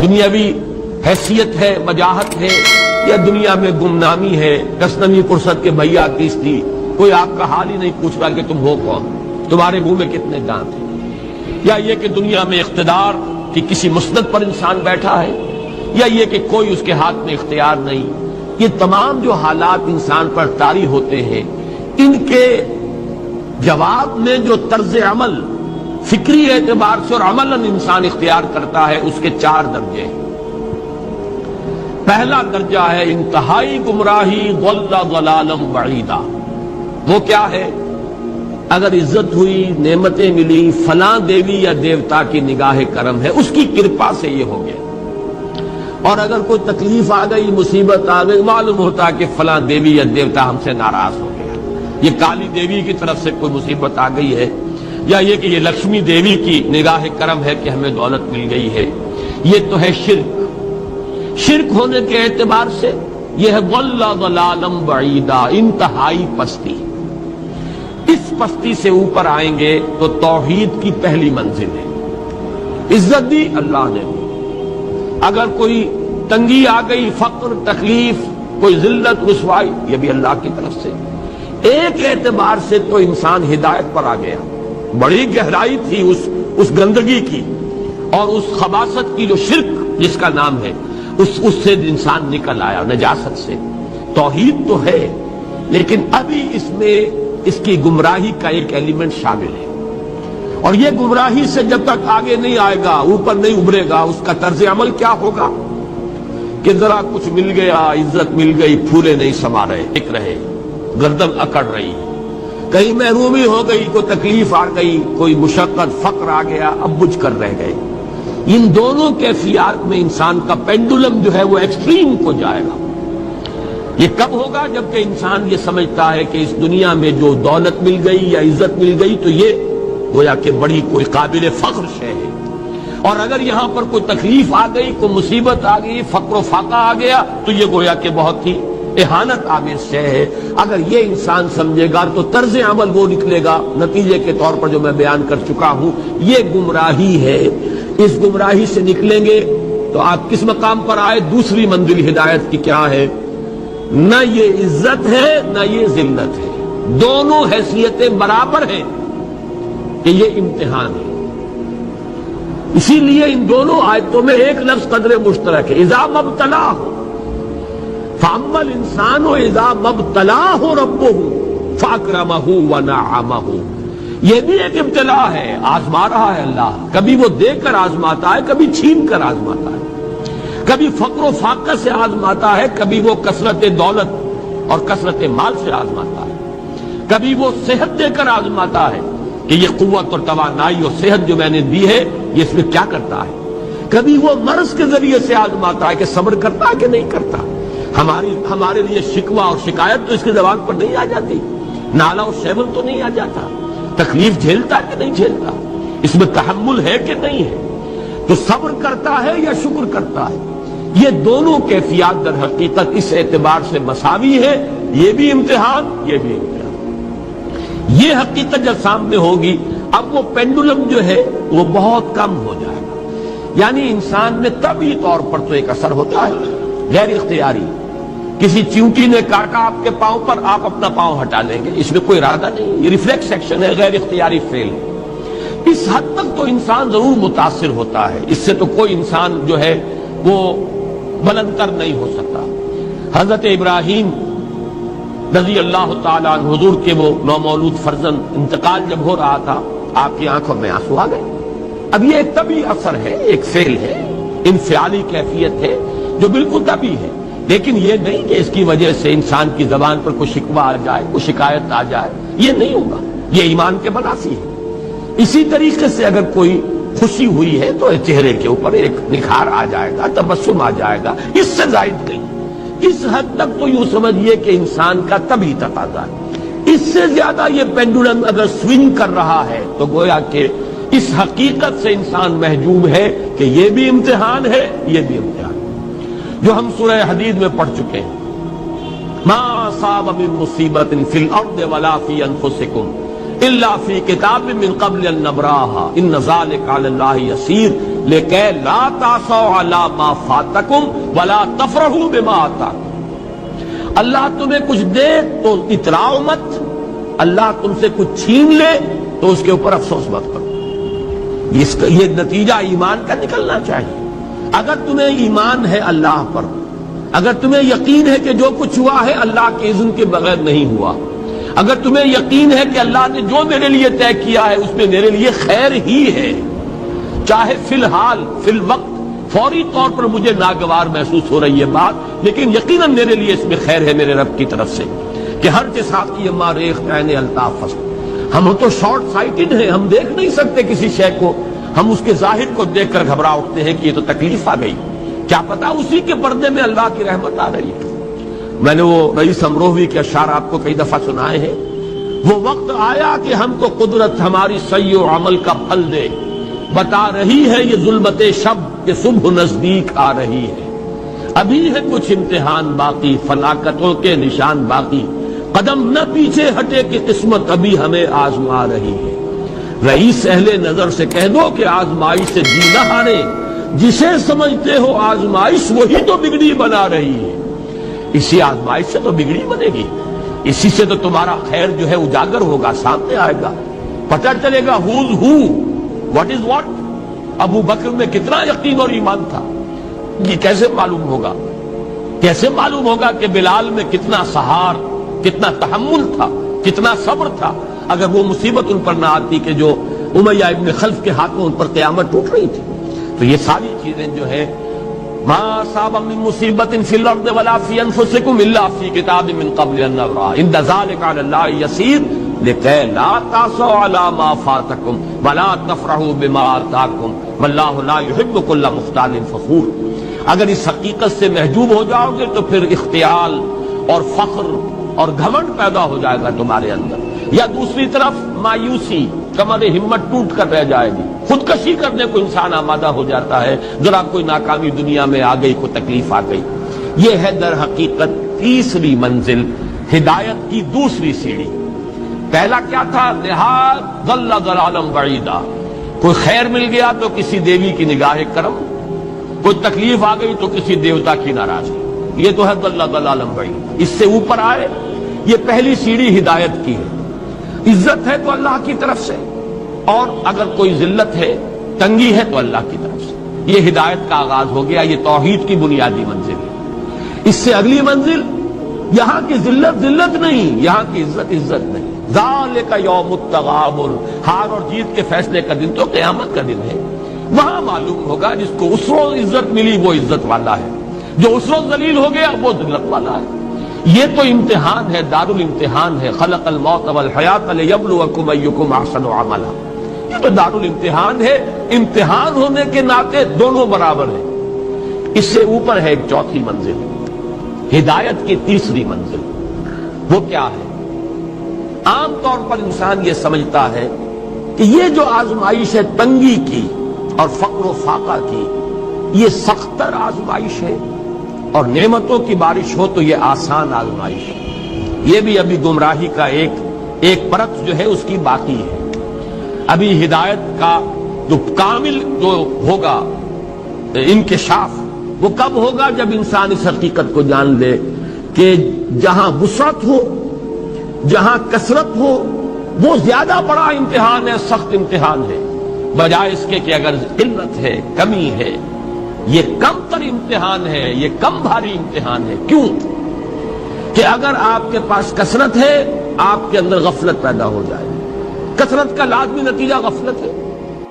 دنیاوی حیثیت ہے، وجاہت ہے، یا دنیا میں گمنامی ہے، کسنمی فرصت کے بھیا کیستی، کوئی آپ کا حال ہی نہیں پوچھ رہا کہ تم ہو کون، تمہارے منہ میں کتنے دانت ہیں، یا یہ کہ دنیا میں اقتدار کی کسی مسند پر انسان بیٹھا ہے، یا یہ کہ کوئی اس کے ہاتھ میں اختیار نہیں. یہ تمام جو حالات انسان پر طاری ہوتے ہیں، ان کے جواب میں جو طرز عمل فکری اعتبار سے اور عملاً انسان اختیار کرتا ہے، اس کے 4 درجے ہیں. پہلا درجہ ہے انتہائی گمراہی، ضل ضلالا بعیدا. وہ کیا ہے؟ اگر عزت ہوئی، نعمتیں ملی، فلاں دیوی یا دیوتا کی نگاہ کرم ہے، اس کی کرپا سے یہ ہو گیا. اور اگر کوئی تکلیف آ گئی، مصیبت آ گئی، معلوم ہوتا کہ فلاں دیوی یا دیوتا ہم سے ناراض ہو گیا، یہ کالی دیوی کی طرف سے کوئی مصیبت آ گئی ہے، یا یہ کہ یہ لکشمی دیوی کی نگاہ کرم ہے کہ ہمیں دولت مل گئی ہے. یہ تو ہے شرک. شرک ہونے کے اعتبار سے یہ ہے ضل ضلالا بعیدا، انتہائی پستی. اس پستی سے اوپر آئیں گے تو توحید کی پہلی منزل ہے. عزت دی اللہ نے دی، اگر کوئی تنگی آ گئی، فقر، تکلیف، کوئی ذلت، رسوائی، یہ بھی اللہ کی طرف سے. ایک اعتبار سے تو انسان ہدایت پر آ گیا. بڑی گہرائی تھی اس گندگی کی اور اس خباثت کی جو شرک جس کا نام ہے، اس سے انسان نکل آیا، نجاست سے. توحید تو ہے، لیکن ابھی اس میں اس کی گمراہی کا ایک ایلیمنٹ شامل ہے. اور یہ گمراہی سے جب تک آگے نہیں آئے گا، اوپر نہیں ابھرے گا، اس کا طرز عمل کیا ہوگا کہ ذرا کچھ مل گیا، عزت مل گئی، پھولے نہیں سما رہے، ٹک رہے، گردن اکڑ رہی، کہیں محرومی ہو گئی، کوئی تکلیف آ گئی، کوئی مشقت، فقر آ گیا، اب بجھ کر رہ گئے. ان دونوں کیفیات میں انسان کا پینڈولم جو ہے وہ ایکسٹریم کو جائے گا. یہ کب ہوگا؟ جبکہ انسان یہ سمجھتا ہے کہ اس دنیا میں جو دولت مل گئی یا عزت مل گئی تو یہ گویا کہ بڑی کوئی قابل فخر شے ہے، اور اگر یہاں پر کوئی تکلیف آ گئی، کوئی مصیبت آ گئی، فقر و فاقہ آ گیا تو یہ گویا کہ بہت ہی اہانت آمیز شے ہے. اگر یہ انسان سمجھے گا تو طرز عمل وہ نکلے گا نتیجے کے طور پر جو میں بیان کر چکا ہوں. یہ گمراہی ہے. اس گمراہی سے نکلیں گے تو آپ کس مقام پر آئے؟ دوسری منزل ہدایت کی کیا ہے؟ نہ یہ عزت ہے نہ یہ ذلت ہے، دونوں حیثیتیں برابر ہیں کہ یہ امتحان ہے. اسی لیے ان دونوں آیتوں میں ایک لفظ قدر مشترک ہے، اذا مبتلاہ فاما الانسان اذا مبتلاہ ربہ فاکرمہ ونعمہ. یہ بھی ایک ابتلا ہے، آزما رہا ہے اللہ. کبھی وہ دے کر آزماتا ہے، کبھی چھین کر آزماتا ہے، کبھی فقر و فاقہ سے آزماتا ہے، کبھی وہ کثرت دولت اور کثرت مال سے آزماتا ہے، کبھی وہ صحت دے کر آزماتا ہے کہ یہ قوت اور توانائی اور صحت جو میں نے دی ہے یہ اس میں کیا کرتا ہے، کبھی وہ مرض کے ذریعے سے آزماتا ہے کہ صبر کرتا ہے کہ نہیں کرتا. ہمارے لیے شکوہ اور شکایت تو اس کی زبان پر نہیں آ جاتی، نالہ اور شیون تو نہیں آ جاتا، تکلیف جھیلتا ہے کہ نہیں جھیلتا، اس میں تحمل ہے کہ نہیں ہے، تو صبر کرتا ہے یا شکر کرتا ہے. یہ دونوں کیفیات در حقیقت اس اعتبار سے مساوی ہے، یہ بھی امتحان، یہ بھی امتحان. یہ حقیقت جب سامنے ہوگی اب وہ پینڈولم جو ہے وہ بہت کم ہو جائے گا. یعنی انسان میں طبعی طور پر تو ایک اثر ہوتا ہے غیر اختیاری. کسی چیونٹی نے کاٹا آپ کے پاؤں پر، آپ اپنا پاؤں ہٹا لیں گے، اس میں کوئی ارادہ نہیں، یہ ریفلیکس ایکشن ہے، غیر اختیاری فعل ہے. اس حد تک تو انسان ضرور متاثر ہوتا ہے، اس سے تو کوئی انسان جو ہے وہ بلند تر نہیں ہو سکتا. حضرت ابراہیم رضی اللہ تعالیٰ عنہ، حضور کے وہ نومولود فرزند، انتقال جب ہو رہا تھا آپ کی آنکھوں میں آنسو آ گئے. اب یہ ایک طبعی اثر ہے، ایک فعل ہے، انفعالی کیفیت ہے جو بالکل طبعی ہے، لیکن یہ نہیں کہ اس کی وجہ سے انسان کی زبان پر کوئی شکوہ آ جائے، کوئی شکایت آ جائے، یہ نہیں ہوگا. یہ ایمان کے منافی ہے. اسی طریقے سے اگر کوئی خوشی ہوئی ہے تو چہرے کے اوپر ایک نکھار آ جائے گا، تبسم آ جائے گا، اس سے زائد نہیں. اس حد تک تو یوں سمجھیے کہ انسان کا طبعی تقاضا ہے. اس سے زیادہ یہ پینڈولم اگر سوئنگ کر رہا ہے تو گویا کہ اس حقیقت سے انسان محجوب ہے کہ یہ بھی امتحان ہے، یہ بھی امتحان ہے. جو ہم سورہ حدید میں پڑھ چکے ہیں، ما اصاب من مصیبت فی الارض ولا فی انفسکم الا فی کتاب من قبل ان نبراها ان ذلک علی اللہ یسیر لکے لا تاسوا علی ما فاتکم ولا تفرحوا بما آتاکم۔ اللہ تمہیں کچھ دے تو اتراؤ مت، اللہ تم سے کچھ چھین لے تو اس کے اوپر افسوس مت کرو۔ یہ نتیجہ ایمان کا نکلنا چاہیے۔ اگر تمہیں ایمان ہے اللہ پر، اگر تمہیں یقین ہے کہ جو کچھ ہوا ہے اللہ کے اذن کے بغیر نہیں ہوا، اگر تمہیں یقین ہے کہ اللہ نے جو میرے لیے طے کیا ہے اس میں میرے لیے خیر ہی ہے، چاہے فی الحال فی الوقت فوری طور پر مجھے ناگوار محسوس ہو رہی ہے بات، لیکن یقیناً میرے لیے اس میں خیر ہے میرے رب کی طرف سے، کہ ہر کے ساتھ کی اما ریخت عین الطاف فصل۔ ہم تو شارٹ سائٹڈ ہیں، ہم دیکھ نہیں سکتے کسی شے کو، ہم اس کے ظاہر کو دیکھ کر گھبرا اٹھتے ہیں کہ یہ تو تکلیف آ گئی، کیا پتا اسی کے پردے میں اللہ کی رحمت آ رہی ہے۔ میں نے وہ رئیس امروہوی کے اشعار آپ کو کئی دفعہ سنائے ہیں۔ وہ وقت آیا کہ ہم کو قدرت ہماری سعی و عمل کا پھل دے، بتا رہی ہے یہ ظلمت شب کہ صبح نزدیک آ رہی ہے۔ ابھی ہے کچھ امتحان باقی، فلاکتوں کے نشان باقی، قدم نہ پیچھے ہٹے کہ قسمت ابھی ہمیں آزما رہی ہے۔ رئیس اہل نظر سے کہہ دو کہ آزمائش سے جی نہ ہارے، جسے سمجھتے ہو آزمائش وہی تو بگڑی بنا رہی ہے۔ اسی آزمائش سے تو بگڑی بنے گی، اسی سے تو تمہارا خیر جو ہے اجاگر ہوگا، سامنے آئے گا، پتہ چلے گا who's who, what is what۔ ابو بکر میں کتنا یقین اور ایمان تھا، یہ کیسے معلوم ہوگا؟ کیسے معلوم ہوگا کہ بلال میں کتنا سہار، کتنا تحمل تھا، کتنا صبر تھا، اگر وہ مصیبت ان پر نہ آتی کہ جو امیہ ابن خلف کے ہاتھوں ان پر قیامت ٹوٹ رہی تھی۔ تو یہ ساری چیزیں جو ہے ما اصاب من مصیبت فی الارض ولا فی انفسکم الا فی کتاب من قبل ان نبرأ ان ذلک علی اللہ یسیر لکی لا تاسوا علی ما فاتکم ولا تفرحوا بما آتاکم واللہ لا یحب کل مختال فخور۔ اگر اس حقیقت سے محجوب ہو جاؤ گے تو پھر اختیال اور فخر اور گھمنڈ پیدا ہو جائے گا تمہارے اندر، یا دوسری طرف مایوسی، کمر ہمت ٹوٹ کر رہ جائے گی، خودکشی کرنے کو انسان آمادہ ہو جاتا ہے، ذرا کوئی ناکامی دنیا میں آ گئی، کوئی تکلیف آ گئی۔ یہ ہے در حقیقت تیسری منزل، ہدایت کی دوسری سیڑھی۔ پہلا کیا تھا؟ نہاد ضل ضلالا بعیدا، کوئی خیر مل گیا تو کسی دیوی کی نگاہ کرم، کوئی تکلیف آ گئی تو کسی دیوتا کی ناراضگی، یہ تو ہے ضل ضلالا بعید۔ اس سے اوپر آئے، یہ پہلی سیڑھی ہدایت کی ہے۔ عزت ہے تو اللہ کی طرف سے، اور اگر کوئی ذلت ہے، تنگی ہے تو اللہ کی طرف سے۔ یہ ہدایت کا آغاز ہو گیا، یہ توحید کی بنیادی منزل ہے۔ اس سے اگلی منزل، یہاں کی ذلت ذلت نہیں، یہاں کی عزت عزت نہیں۔ ذالک یوم التغابن، ہار اور جیت کے فیصلے کا دن تو قیامت کا دن ہے۔ وہاں معلوم ہوگا جس کو اس روز عزت ملی وہ عزت والا ہے، جو اس روز ذلیل ہو گیا وہ ذلت والا ہے۔ یہ تو امتحان ہے، دار الامتحان ہے۔ خلق الموت والحیات لیبلوکم ایکم احسن عملا، یہ تو دار الامتحان ہے۔ امتحان ہونے کے ناطے دونوں برابر ہیں۔ اس سے اوپر ہے ایک چوتھی منزل، ہدایت کی تیسری منزل۔ وہ کیا ہے؟ عام طور پر انسان یہ سمجھتا ہے کہ یہ جو آزمائش ہے تنگی کی اور فقر و فاقہ کی، یہ سخت تر آزمائش ہے، اور نعمتوں کی بارش ہو تو یہ آسان آزمائش ہے۔ یہ بھی ابھی گمراہی کا ایک پرت جو ہے اس کی باقی ہے۔ ابھی ہدایت کا جو کامل جو ہوگا انکشاف، وہ کب ہوگا؟ جب انسان اس حقیقت کو جان لے کہ جہاں وسعت ہو، جہاں کثرت ہو، وہ زیادہ بڑا امتحان ہے، سخت امتحان ہے، بجائے اس کے کہ اگر قلت ہے، کمی ہے، یہ کم تر امتحان ہے، یہ کم بھاری امتحان ہے۔ کیوں؟ کہ اگر آپ کے پاس کثرت ہے، آپ کے اندر غفلت پیدا ہو جائے، کثرت کا لازمی نتیجہ غفلت ہے۔